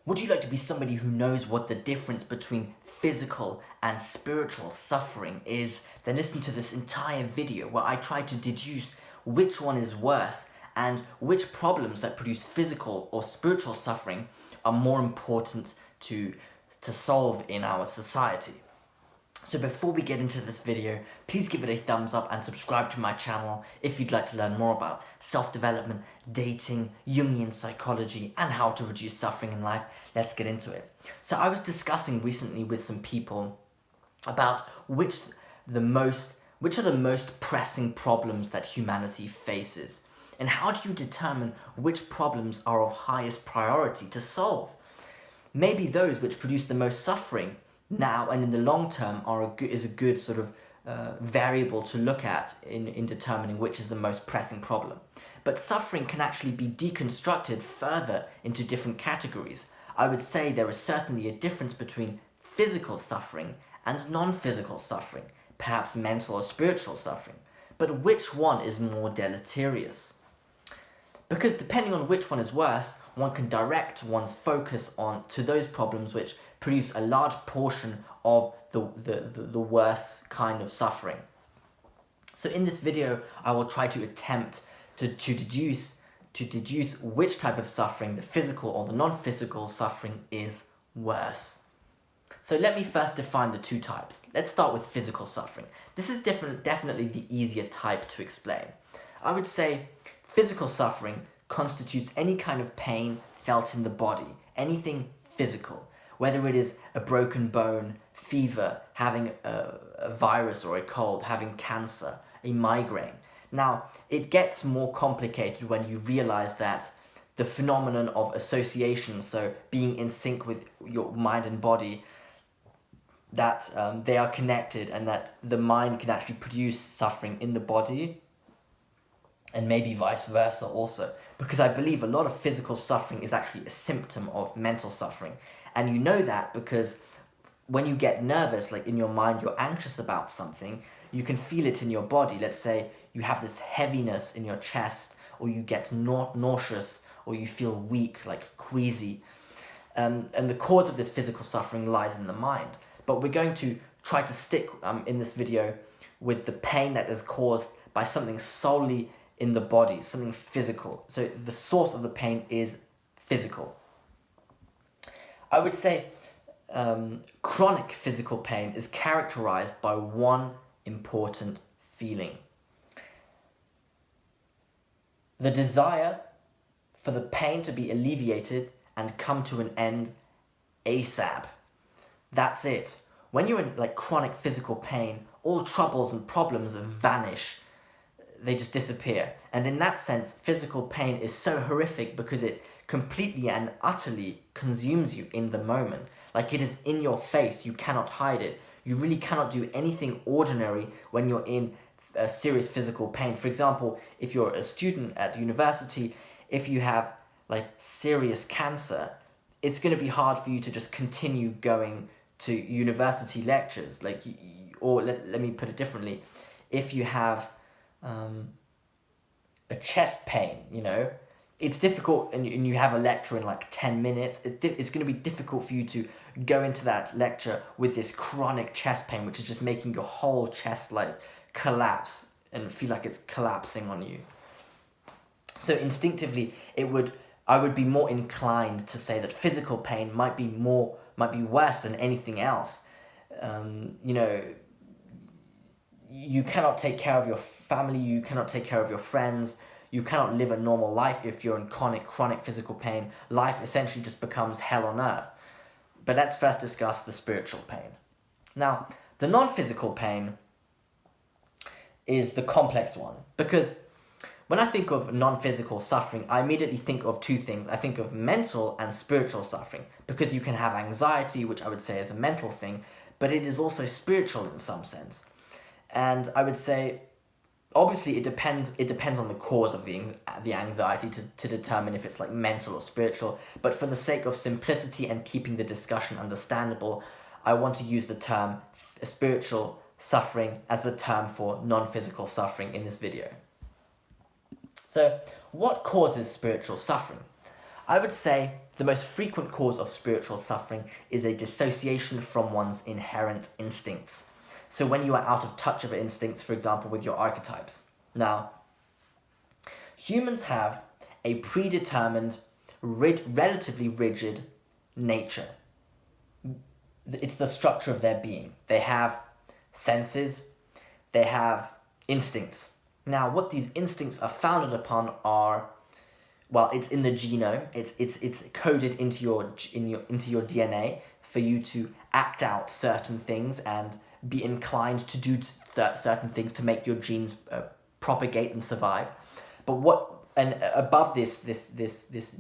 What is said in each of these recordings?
Would you like to be somebody who knows what the difference between physical and spiritual suffering is? Then listen to this entire video where I try to deduce which one is worse and which problems that produce physical or spiritual suffering are more important to solve in our society. So before we get into this video, please give it a thumbs up and subscribe to my channel if you'd like to learn more about self-development, dating, Jungian psychology, and how to reduce suffering in life. Let's get into it. So I was discussing recently with some people about which are the most pressing problems that humanity faces, and how do you determine which problems are of highest priority to solve? Maybe those which produce the most suffering now and in the long term is a good sort of variable to look at in determining which is the most pressing problem. But suffering can actually be deconstructed further into different categories. I would say there is certainly a difference between physical suffering and non-physical suffering, perhaps mental or spiritual suffering. But which one is more deleterious? Because depending on which one is worse, one can direct one's focus to those problems which produce a large portion of the worst kind of suffering. So in this video, I will try to attempt to deduce which type of suffering, the physical or the non-physical suffering, is worse. So let me first define the two types. Let's start with physical suffering. This is definitely the easier type to explain. I would say physical suffering constitutes any kind of pain felt in the body, anything physical, whether it is a broken bone, fever, having a virus or a cold, having cancer, a migraine. Now, it gets more complicated when you realize that the phenomenon of association, so being in sync with your mind and body, that they are connected and that the mind can actually produce suffering in the body, and maybe vice versa also. Because I believe a lot of physical suffering is actually a symptom of mental suffering. And you know that because when you get nervous, like in your mind, you're anxious about something, you can feel it in your body. Let's say you have this heaviness in your chest, or you get nauseous, or you feel weak, like queasy. And the cause of this physical suffering lies in the mind. But we're going to try to stick in this video with the pain that is caused by something solely in the body, something physical. So the source of the pain is physical. I would say chronic physical pain is characterized by one important feeling: the desire for the pain to be alleviated and come to an end ASAP. That's it. When you're in chronic physical pain, all troubles and problems vanish. They just disappear. And in that sense, physical pain is so horrific because it completely and utterly consumes you in the moment. Like, it is in your face, you cannot hide it. You really cannot do anything ordinary when you're in serious physical pain. For example, if you're a student at university, if you have serious cancer, it's going to be hard for you to just continue going to university lectures. Or let me put it differently. If you have a chest pain, it's difficult, and you have a lecture in 10 minutes, it's going to be difficult for you to go into that lecture with this chronic chest pain, which is just making your whole chest collapse and feel like it's collapsing on you. So instinctively, I would be more inclined to say that physical pain might be worse than anything else. You cannot take care of your family, you cannot take care of your friends, you cannot live a normal life if you're in chronic physical pain. Life essentially just becomes hell on earth. But let's first discuss the spiritual pain. Now, the non-physical pain is the complex one, because when I think of non-physical suffering, I immediately think of two things. I think of mental and spiritual suffering, because you can have anxiety, which I would say is a mental thing, but it is also spiritual in some sense. And I would say, obviously, it depends on the cause of the anxiety to determine if it's mental or spiritual. But for the sake of simplicity and keeping the discussion understandable, I want to use the term spiritual suffering as the term for non-physical suffering in this video. So, what causes spiritual suffering? I would say the most frequent cause of spiritual suffering is a dissociation from one's inherent instincts. So when you are out of touch of instincts, for example, with your archetypes. Now, humans have a predetermined, relatively rigid nature. It's the structure of their being. They have senses, they have instincts. Now, what these instincts are founded upon are, well, it's in the genome. It's coded into your DNA for you to act out certain things and be inclined to do certain things to make your genes propagate and survive. But above this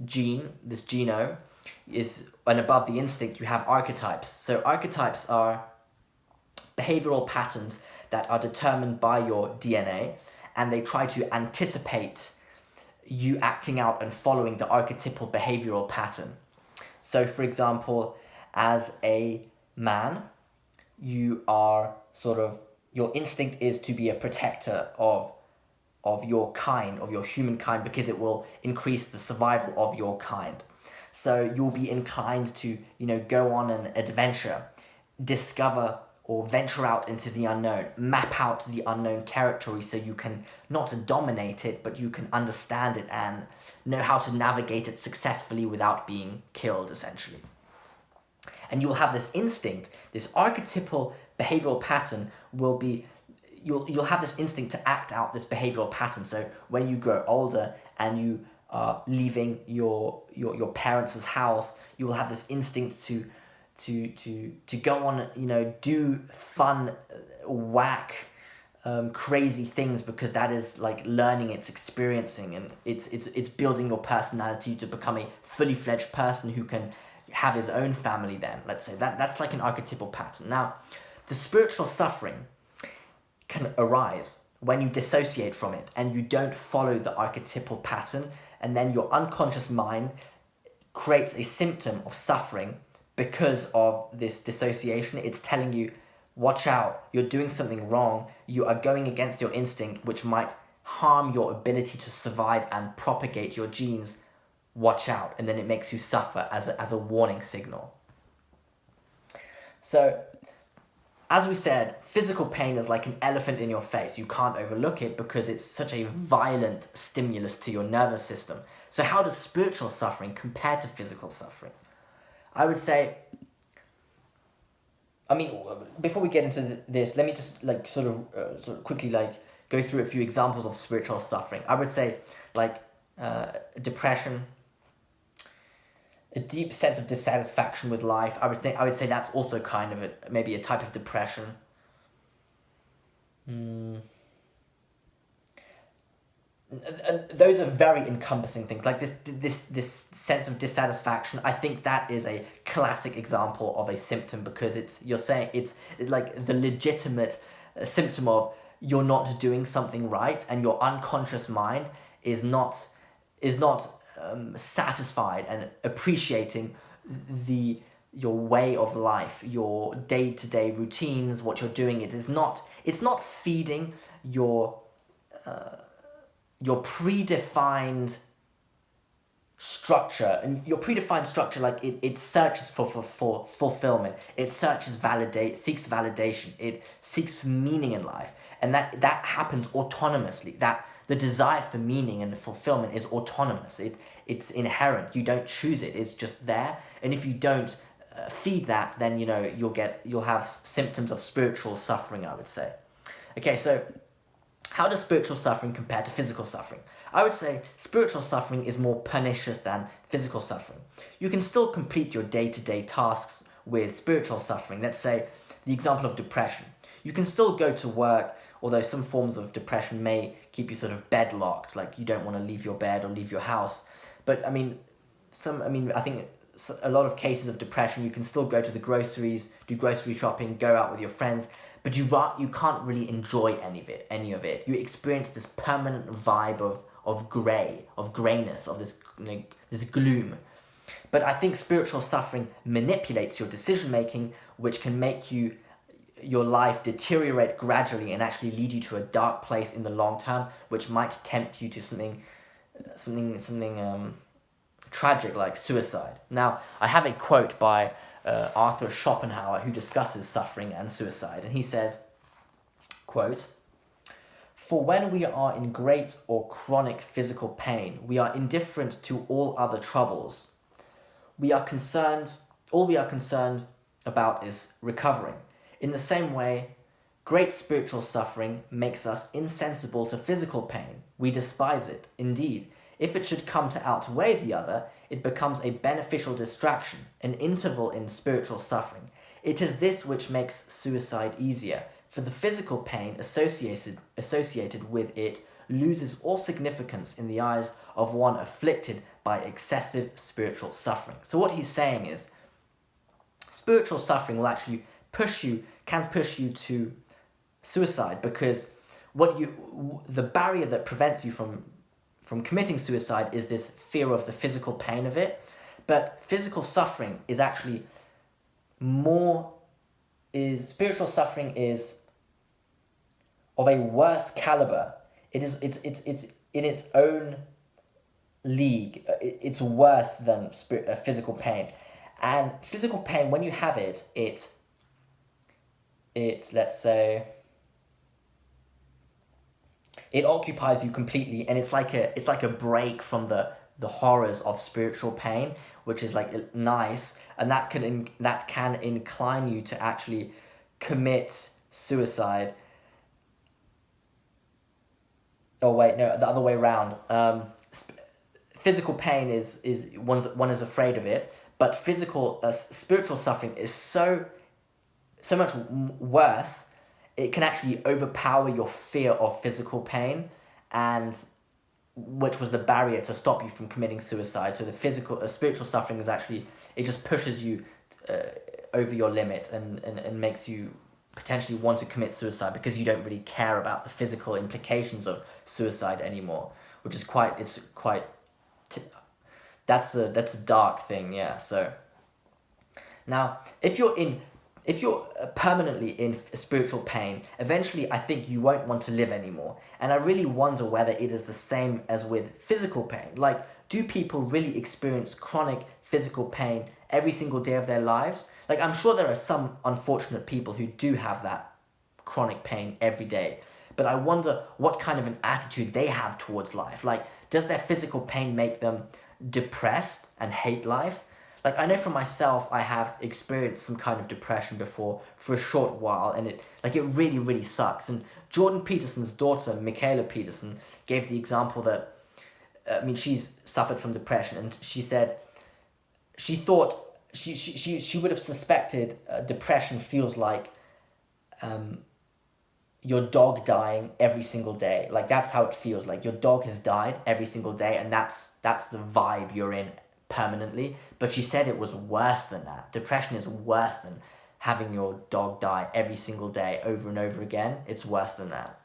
genome is, and above the instinct, you have archetypes. So archetypes are behavioral patterns that are determined by your DNA, and they try to anticipate you acting out and following the archetypal behavioral pattern. So, for example, as a man, you are your instinct is to be a protector of your kind, of your humankind, because it will increase the survival of your kind. So you'll be inclined to, go on an adventure, discover or venture out into the unknown, map out the unknown territory so you can not dominate it, but you can understand it and know how to navigate it successfully without being killed, essentially. And you will have this instinct, this archetypal behavioral pattern will be, you'll have this instinct to act out this behavioral pattern. So when you grow older and you are leaving your parents' house, you will have this instinct to go on, do fun, whack, crazy things, because that is like learning, it's experiencing, and it's building your personality to become a fully fledged person who can have his own family. Then let's say that's like an archetypal pattern. Now, the spiritual suffering can arise when you dissociate from it and you don't follow the archetypal pattern, and then your unconscious mind creates a symptom of suffering because of this dissociation. It's telling you, watch out, you're doing something wrong, you are going against your instinct, which might harm your ability to survive and propagate your genes. Watch out. And then it makes you suffer as a warning signal. So, as we said, physical pain is like an elephant in your face. You can't overlook it because it's such a violent stimulus to your nervous system. So how does spiritual suffering compare to physical suffering? I would say, before we get into this, let me just sort of quickly go through a few examples of spiritual suffering. I would say depression, a deep sense of dissatisfaction with life. I would say that's also kind of maybe a type of depression. And those are very encompassing things. Like this sense of dissatisfaction, I think that is a classic example of a symptom, because you're saying it's like the legitimate symptom of you're not doing something right, and your unconscious mind is not satisfied and appreciating your way of life, your day-to-day routines, what you're doing. It's not feeding your predefined structure, and your predefined structure, it searches for fulfillment, it seeks validation, it seeks meaning in life, and that happens autonomously. That the desire for meaning and fulfillment is autonomous. It's inherent. You don't choose it. It's just there. And if you don't feed that, then you'll have symptoms of spiritual suffering, I would say. Okay, so how does spiritual suffering compare to physical suffering? I would say spiritual suffering is more pernicious than physical suffering. You can still complete your day-to-day tasks with spiritual suffering. Let's say the example of depression. You can still go to work, although some forms of depression may keep you sort of bedlocked, like you don't want to leave your bed or leave your house. But I think a lot of cases of depression, you can still go to the groceries, do grocery shopping, go out with your friends, but you can't really enjoy any of it. You experience this permanent vibe of grayness, of this gloom. But I think spiritual suffering manipulates your decision making, which can make your life deteriorate gradually and actually lead you to a dark place in the long term, which might tempt you to something tragic like suicide. Now, I have a quote by Arthur Schopenhauer who discusses suffering and suicide, and he says, quote, "For when we are in great or chronic physical pain, we are indifferent to all other troubles. All we are concerned about is recovering. In the same way, great spiritual suffering makes us insensible to physical pain. We despise it. Indeed, if it should come to outweigh the other, it becomes a beneficial distraction, an interval in spiritual suffering. It is this which makes suicide easier, for the physical pain associated with it loses all significance in the eyes of one afflicted by excessive spiritual suffering." So what he's saying is, spiritual suffering will actually can push you to suicide, because the barrier that prevents you from committing suicide is this fear of the physical pain of it. But physical suffering is actually spiritual suffering is of a worse caliber. It's in its own league. It's worse than physical pain. And physical pain, when you have it, let's say, it occupies you completely, and it's like a break from the horrors of spiritual pain, which is like nice, and that can incline you to actually commit suicide. Oh wait, no, the other way around. Physical pain is one is afraid of it, but spiritual suffering is so much worse. It can actually overpower your fear of physical pain, and which was the barrier to stop you from committing suicide. So the spiritual suffering is actually, it just pushes you over your limit and makes you potentially want to commit suicide, because you don't really care about the physical implications of suicide anymore, which is that's a dark thing, yeah. So now, if you're permanently in spiritual pain, eventually I think you won't want to live anymore. And I really wonder whether it is the same as with physical pain. Like, do people really experience chronic physical pain every single day of their lives? Like, I'm sure there are some unfortunate people who do have that chronic pain every day. But I wonder what kind of an attitude they have towards life. Like, does their physical pain make them depressed and hate life? Like, I know for myself, I have experienced some kind of depression before for a short while, and it really, really sucks. And Jordan Peterson's daughter, Michaela Peterson, gave the example that, she's suffered from depression, and she said she thought she would have suspected depression feels like your dog dying every single day. Like, that's how it feels. Like, your dog has died every single day, and that's the vibe you're in permanently. But she said it was worse than that. Depression is worse than having your dog die every single day over and over again. It's worse than that.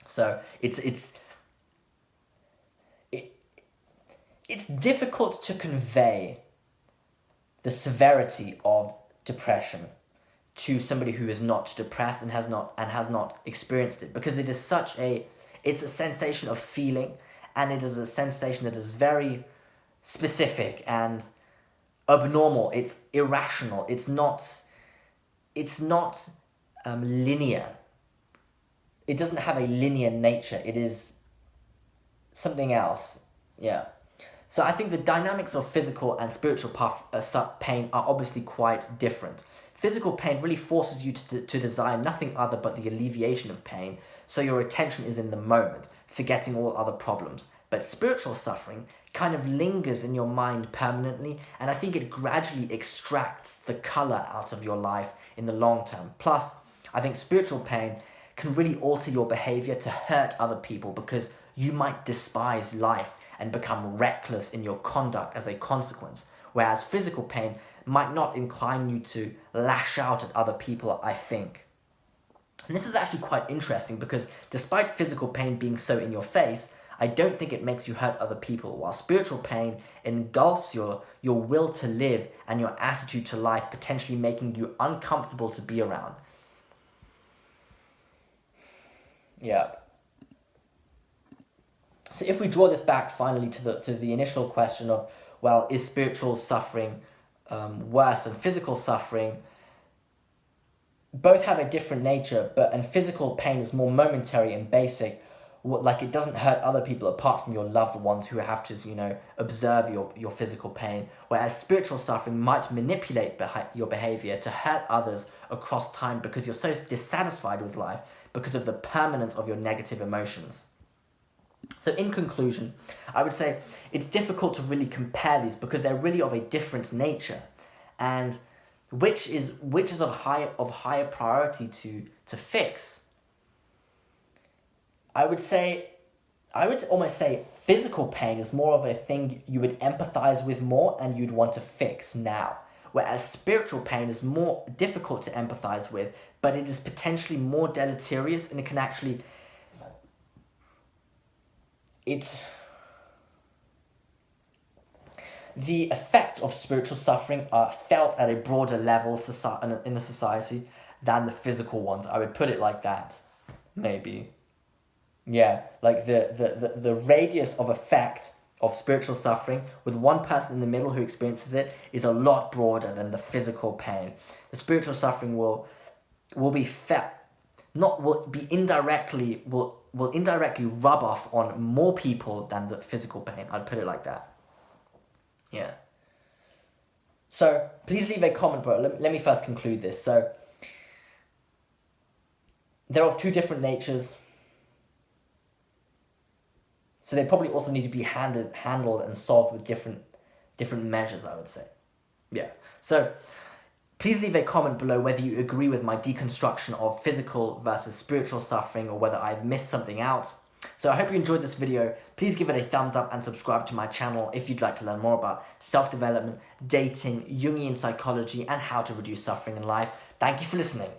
So it's difficult to convey the severity of depression to somebody who is not depressed and has not experienced it, because it's a sensation of feeling, and it is a sensation that is very specific and abnormal. It's irrational. It's not linear. It doesn't have a linear nature. It is something else. Yeah. So I think the dynamics of physical and spiritual pain are obviously quite different. Physical pain really forces you to desire nothing other but the alleviation of pain, so your attention is in the moment, forgetting all other problems. But spiritual suffering kind of lingers in your mind permanently, and I think it gradually extracts the color out of your life in the long term. Plus, I think spiritual pain can really alter your behavior to hurt other people, because you might despise life and become reckless in your conduct as a consequence, whereas physical pain might not incline you to lash out at other people, I think. And this is actually quite interesting, because despite physical pain being so in your face, I don't think it makes you hurt other people, while spiritual pain engulfs your will to live and your attitude to life, potentially making you uncomfortable to be around. Yeah. So if we draw this back finally to the initial question of, well, is spiritual suffering worse than physical suffering? Both have a different nature, and physical pain is more momentary and basic. Like, it doesn't hurt other people apart from your loved ones who have to, observe your physical pain. Whereas spiritual suffering might manipulate your behavior to hurt others across time because you're so dissatisfied with life because of the permanence of your negative emotions. So in conclusion, I would say it's difficult to really compare these because they're really of a different nature, and which is of higher priority to fix. I would almost say physical pain is more of a thing you would empathize with more and you'd want to fix now. Whereas spiritual pain is more difficult to empathize with, but it is potentially more deleterious, and it can actually... The effects of spiritual suffering are felt at a broader level in a society than the physical ones. I would put it like that, maybe. Yeah, like the radius of effect of spiritual suffering with one person in the middle who experiences it is a lot broader than the physical pain. The spiritual suffering will be felt, will indirectly rub off on more people than the physical pain. I'd put it like that. Yeah. So please leave a comment, bro. Let me first conclude this. So they're of two different natures. So they probably also need to be handled and solved with different measures, I would say. Yeah. So please leave a comment below whether you agree with my deconstruction of physical versus spiritual suffering, or whether I've missed something out. So I hope you enjoyed this video. Please give it a thumbs up and subscribe to my channel if you'd like to learn more about self-development, dating, Jungian psychology, and how to reduce suffering in life. Thank you for listening.